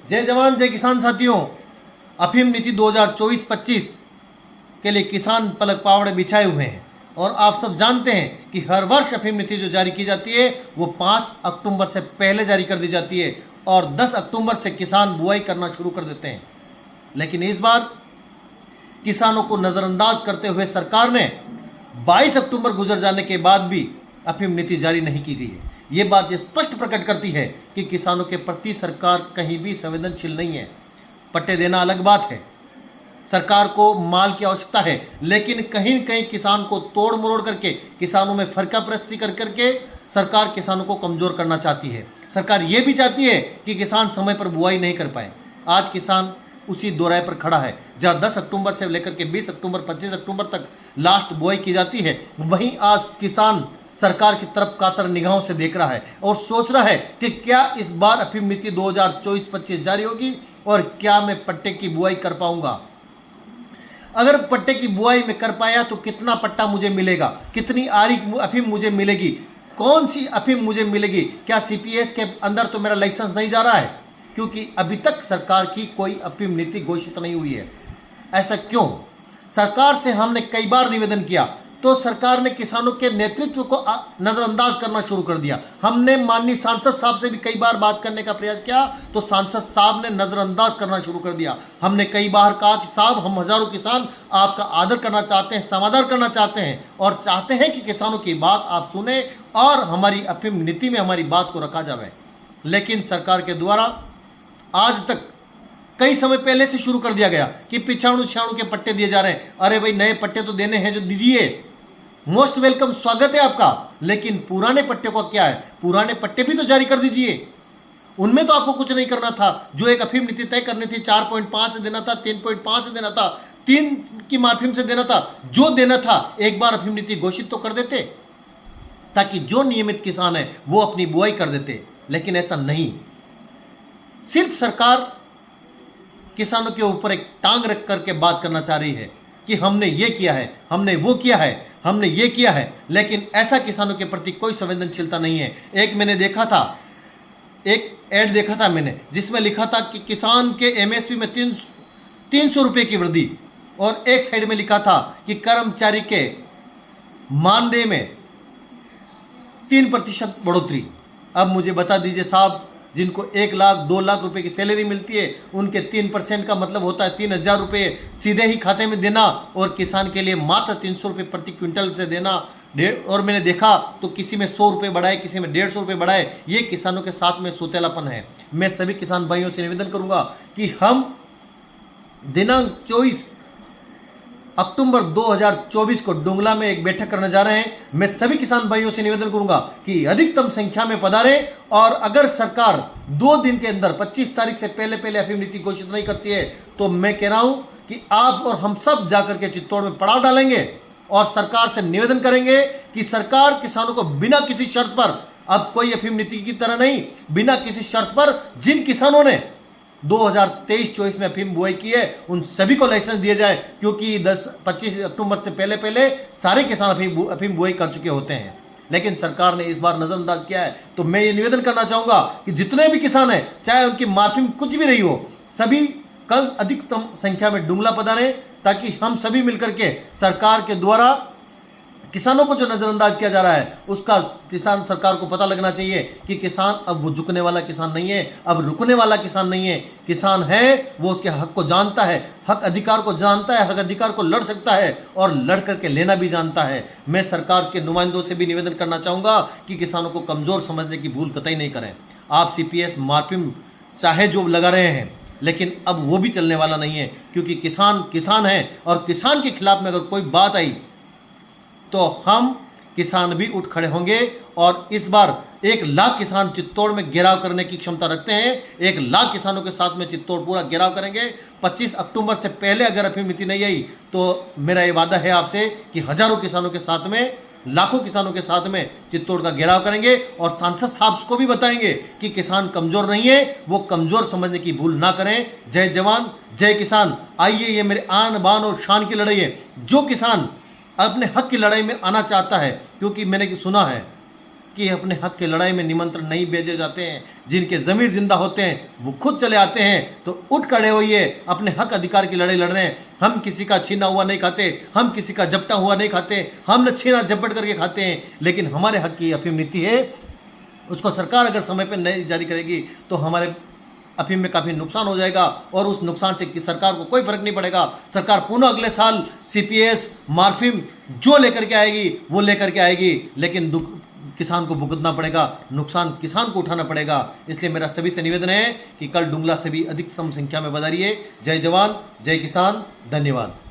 जय जवान जय किसान साथियों, अफीम नीति 2024-25 के लिए किसान पलक पावड़े बिछाए हुए हैं और आप सब जानते हैं कि हर वर्ष अफीम नीति जो जारी की जाती है वो 5 अक्टूबर से पहले जारी कर दी जाती है और 10 अक्टूबर से किसान बुआई करना शुरू कर देते हैं। लेकिन इस बार किसानों को नज़रअंदाज करते हुए सरकार ने 22 अक्टूबर गुजर जाने के बाद भी अफीम नीति जारी नहीं की गई है। ये बात ये स्पष्ट प्रकट करती है कि किसानों के प्रति सरकार कहीं भी संवेदनशील नहीं है। पट्टे देना अलग बात है, सरकार को माल की आवश्यकता है, लेकिन कहीं न कहीं किसान को तोड़ मरोड़ करके, किसानों में फर्का परस्ती कर करके सरकार किसानों को कमज़ोर करना चाहती है। सरकार ये भी चाहती है कि किसान समय पर बुआई नहीं कर पाए। आज किसान उसी दोराहे पर खड़ा है जहां 10 अक्टूबर से लेकर के 20 अक्टूबर 25 अक्टूबर तक लास्ट बुआई की जाती है, वहीं आज किसान सरकार की तरफ कातर निगाहों से देख रहा है और सोच रहा है कि क्या इस बार अफीम नीति 2024-25 जारी होगी और क्या मैं पट्टे की बुआई कर पाऊंगा। अगर पट्टे की बुआई में कर पाया तो कितना पट्टा मुझे मिलेगा, कितनी आरी अफीम मुझे मिलेगी, कौन सी अफीम मुझे मिलेगी, क्या सीपीएस के अंदर तो मेरा लाइसेंस नहीं जा रहा है, क्योंकि अभी तक सरकार की कोई अफीम नीति घोषित नहीं हुई है। ऐसा क्यों? सरकार से हमने कई बार निवेदन किया तो सरकार ने किसानों के नेतृत्व को नजरअंदाज करना शुरू कर दिया। हमने माननीय सांसद साहब से भी कई बार बात करने का प्रयास किया तो सांसद साहब ने नजरअंदाज करना शुरू कर दिया। हमने कई बार कहा कि साहब, हम हजारों किसान आपका आदर करना चाहते हैं, समादर करना चाहते हैं और चाहते हैं कि किसानों की बात आप सुने और हमारी अफीम नीति में हमारी बात को रखा जाए। लेकिन सरकार के द्वारा आज तक कई समय पहले से शुरू कर दिया गया कि पिछाणु छियाणु के पट्टे दिए जा रहे हैं। अरे भाई, नए पट्टे तो देने हैं, जो दीजिए, मोस्ट वेलकम, स्वागत है आपका। लेकिन पुराने पट्टे को क्या है, पुराने पट्टे भी तो जारी कर दीजिए। उनमें तो आपको कुछ नहीं करना था। जो एक अफीम नीति तय करनी थी 4.5 से देना था, 3.5 से देना था, 3 की माफीम से देना था, जो देना था एक बार अफीम नीति घोषित तो कर देते ताकि जो नियमित किसान है वो अपनी बुआई कर देते। लेकिन ऐसा नहीं, सिर्फ सरकार किसानों के ऊपर एक टांग रख करके बात करना चाह रही है कि हमने ये किया है, हमने वो किया है, हमने ये किया है, लेकिन ऐसा किसानों के प्रति कोई संवेदनशीलता नहीं है। एक मैंने देखा था, एक ऐड देखा था मैंने, जिसमें लिखा था कि किसान के एमएसपी में 300 रुपये की वृद्धि और एक साइड में लिखा था कि कर्मचारी के मानदेय में 3% बढ़ोतरी। अब मुझे बता दीजिए साहब, जिनको 1 लाख 2 लाख रुपए की सैलरी मिलती है, उनके 3% का मतलब होता है 3000 रुपये सीधे ही खाते में देना और किसान के लिए मात्र 300 रुपये प्रति क्विंटल से देना। और मैंने देखा तो किसी में 100 रुपये बढ़ाए, किसी में 150 रुपये बढ़ाए। ये किसानों के साथ में सौतेलापन है। मैं सभी किसान भाइयों से निवेदन करूंगा कि हम दिनांक 24 अक्टूबर 2024 को डुंगला में एक बैठक करने जा रहे हैं। मैं सभी किसान भाइयों से निवेदन करूंगा कि अधिकतम संख्या में पधारें और अगर सरकार 2 दिन के अंदर 25 तारीख से पहले अफीम नीति घोषित नहीं करती है तो मैं कह रहा हूं कि आप और हम सब जाकर के चित्तौड़ में पड़ाव डालेंगे और सरकार से निवेदन करेंगे कि सरकार किसानों को बिना किसी शर्त पर, अब कोई अफीम नीति की तरह नहीं, बिना किसी शर्त पर जिन किसानों ने 2023-24 में अफीम बुआई की है उन सभी को लाइसेंस दिए जाए, क्योंकि 25 अक्टूबर से पहले सारे किसान अफीम बुआई कर चुके होते हैं। लेकिन सरकार ने इस बार नजरअंदाज किया है। तो मैं ये निवेदन करना चाहूंगा कि जितने भी किसान हैं, चाहे उनकी मार्फिंग कुछ भी रही हो, सभी कल अधिकतम संख्या में डुंगला पधारें ताकि हम सभी मिलकर के सरकार के द्वारा किसानों को जो नजरअंदाज किया जा रहा है उसका किसान सरकार को पता लगना चाहिए कि किसान अब वो झुकने वाला किसान नहीं है, अब रुकने वाला किसान नहीं है। किसान है वो उसके हक को जानता है, हक अधिकार को जानता है, हक अधिकार को लड़ सकता है और लड़ करके लेना भी जानता है। मैं सरकार के नुमाइंदों से भी निवेदन करना चाहूँगा कि किसानों को कमज़ोर समझने की भूल कतई नहीं करें। आप सीपीएस मार्फिम चाहे जो लगा रहे हैं, लेकिन अब वो भी चलने वाला नहीं है, क्योंकि किसान किसान है और किसान के खिलाफ में अगर कोई बात आई तो हम किसान भी उठ खड़े होंगे। और इस बार 1 लाख किसान चित्तौड़ में घेराव करने की क्षमता रखते हैं। 1 लाख किसानों के साथ में चित्तौड़ पूरा घेराव करेंगे। 25 अक्टूबर से पहले अगर अफीम नीति नहीं आई तो मेरा ये वादा है आपसे कि हजारों किसानों के साथ में, लाखों किसानों के साथ में चित्तौड़ का घेराव करेंगे और सांसद साहब को भी बताएंगे कि किसान कमजोर नहीं है, वो कमजोर समझने की भूल ना करें। जय जवान जय किसान। आइए, ये मेरे आन बान और शान की लड़ाई है। जो किसान अपने हक की लड़ाई में आना चाहता है, क्योंकि मैंने सुना है कि अपने हक की लड़ाई में निमंत्रण नहीं भेजे जाते हैं, जिनके ज़मीर जिंदा होते हैं वो खुद चले आते हैं। तो उठ खड़े होइए, अपने हक अधिकार की लड़ाई लड़ रहे हैं। हम किसी का छीना हुआ नहीं खाते, हम किसी का झपटा हुआ नहीं खाते, हम न छीना झपट करके खाते हैं। लेकिन हमारे हक की अफीम नीति है, उसको सरकार अगर समय पर नहीं जारी करेगी तो हमारे अफीम में काफ़ी नुकसान हो जाएगा, और उस नुकसान से कि सरकार को कोई फर्क नहीं पड़ेगा। सरकार पुनः अगले साल सीपीएस मार्फिम जो लेकर के आएगी वो लेकर के आएगी, लेकिन किसान को भुगतना पड़ेगा, नुकसान किसान को उठाना पड़ेगा। इसलिए मेरा सभी से निवेदन है कि कल डुंगला से भी अधिक सम संख्या में बधाइए। जय जवान, जय किसान, धन्यवाद।